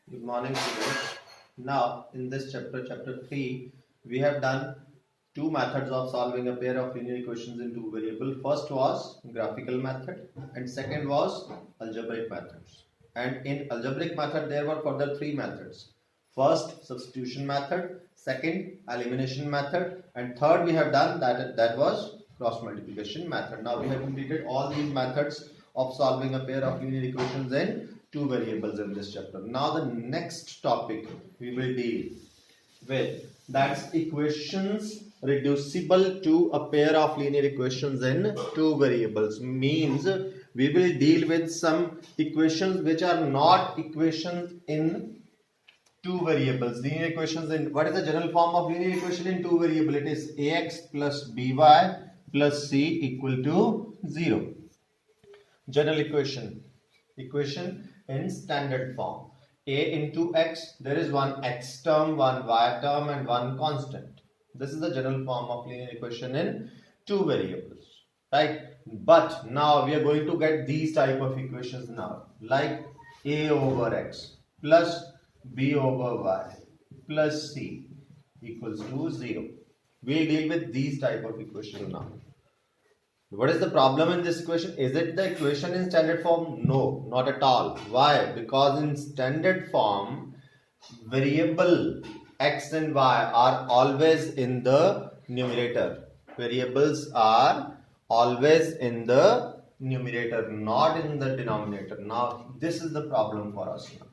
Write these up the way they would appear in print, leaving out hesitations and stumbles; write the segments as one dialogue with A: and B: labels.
A: Good morning, students. Now, in this chapter 3, we have done two methods of solving a pair of linear equations in two variables. First was graphical method, and second was algebraic methods. And in algebraic method, there were further three methods. First, substitution method. Second, elimination method. And third, we have done that was cross multiplication method. Now, we have completed all these methods of solving a pair of linear equations in two variables in this chapter. Now the next topic we will deal with, that's equations reducible to a pair of linear equations in two variables. Means we will deal with some equations which are not equations in two variables. Linear equations in, what is the general form of linear equation in two variable? It is ax plus by plus c equal to 0. General equation in standard form. A into x, there is one x term, one y term and one constant. This is the general form of linear equation in two variables, right? But now we are going to get these type of equations now, like a over x plus b over y plus c equals to 0. We'll deal with these type of equations now. What is the problem in this equation? Is it the equation in standard form? No, not at all. Why? Because in standard form, variable x and y are always in the numerator. Variables are always in the numerator, not in the denominator. Now, this is the problem for us now.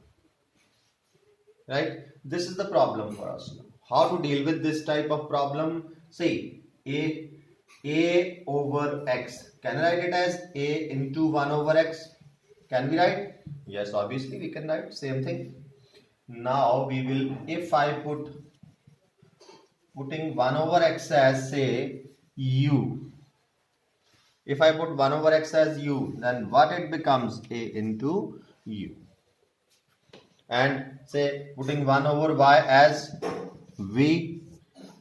A: Right? This is the problem for us now. How to deal with this type of problem? See, a over x. Can I write it as a into 1 over x? Can we write? Yes, obviously we can write same thing. Now we will, if I putting 1 over x as say u. If I put 1 over x as u, then what it becomes? A into u. And say putting 1 over y as v,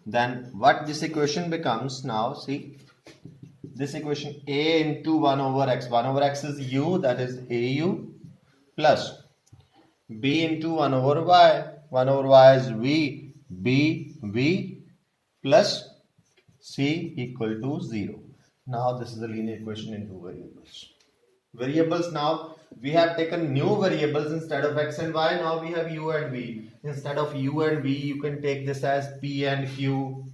A: then what this equation becomes now? See, this equation a into 1 over x. 1 over x is u, that is au, plus b into 1 over y. 1 over y is v plus c equal to 0. Now this is the linear equation in two variables. Variables, now we have taken new variables instead of x and y. Now we have u and v. Instead of u and v, you can take this as p and q.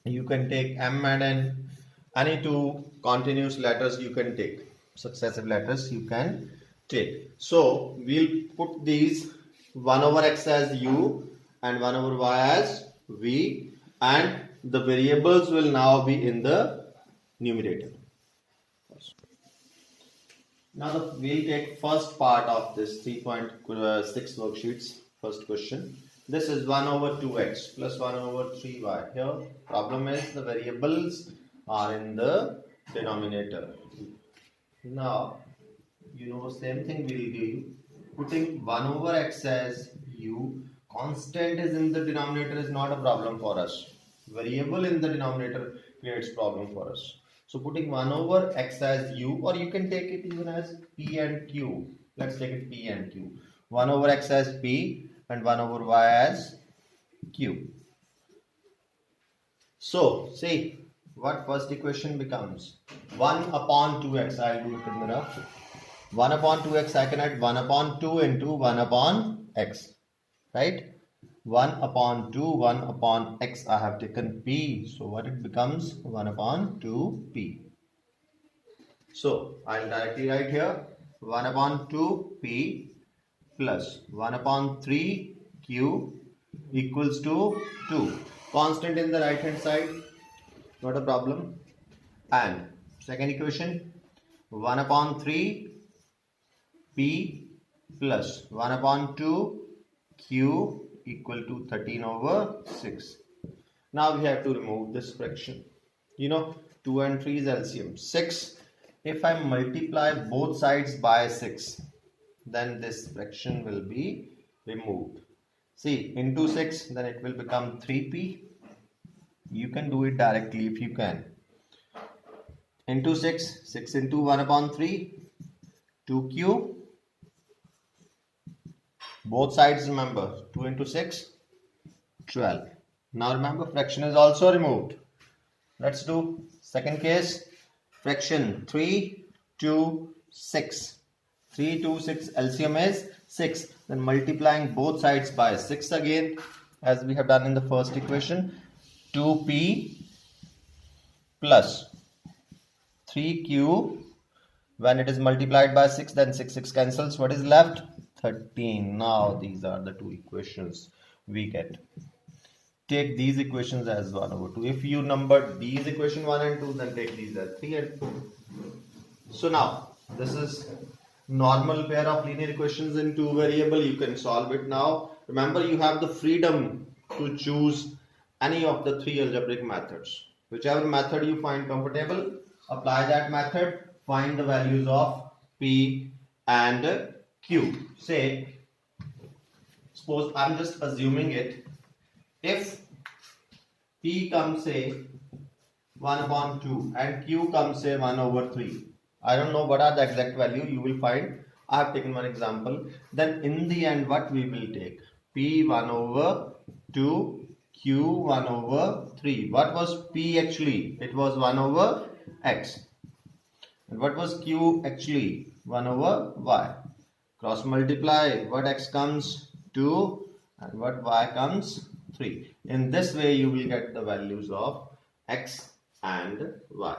A: You can take m and n. Any two continuous letters you can take. Successive letters you can take. So we'll put these 1 over x as u and 1 over y as v, and the variables will now be in the numerator. Now we'll take first part of this 3.6 worksheets. First question. This is 1 over 2x plus 1 over 3y. Here problem is the variables are in the denominator. Now you know same thing we'll do. Putting 1 over x as u, constant is in the denominator is not a problem for us. Variable in the denominator creates problem for us. So putting 1 over x as u, or you can take it even as p and q. Let's take it p and q. 1 over x as p and 1 over y as q. So see what first equation becomes. 1 upon 2x. I'll do it in the rough. 1 upon 2x, I can add 1 upon 2 into 1 upon x. Right? 1 upon 2, 1 upon x, I have taken p. So what it becomes? 1 upon 2p. So I'll directly write here 1 upon 2p plus 1 upon 3q equals to 2. Constant in the right hand side, not a problem. And second equation, 1 upon 3p plus 1 upon 2q equal to 13 over 6. Now we have to remove this fraction. You know, 2 and 3 is LCM. 6. If I multiply both sides by 6, then this fraction will be removed. See, into 6, then it will become 3p. You can do it directly if you can. Into 6, 6 into 1 upon 3, 2q Both sides, remember, 2 into 6, 12. Now remember, fraction is also removed. Let's do second case. Fraction 3, 2, 6. 3, 2, 6, LCM is 6. Then multiplying both sides by 6 again, as we have done in the first equation. 2p plus 3q. When it is multiplied by 6, then 6 cancels. What is left? 13. Now these are the two equations we get. Take these equations as 1 over 2. If you numbered these equation 1 and 2, then take these as 3 and 4. So now this is normal pair of linear equations in two variable. You can solve it now. Remember, you have the freedom to choose any of the three algebraic methods. Whichever method you find comfortable, apply that method. Find the values of P and Q. Say, suppose I'm just assuming it. If P comes, say, 1 upon 2 and Q comes, say, 1 over 3. I don't know what are the exact value. You will find. I have taken one example. Then in the end, what we will take? P 1 over 2, Q 1 over 3. What was P actually? It was 1 over X. And what was Q actually? 1 over Y. Cross multiply. What X comes? 2 and what Y comes? 3. In this way you will get the values of X and Y.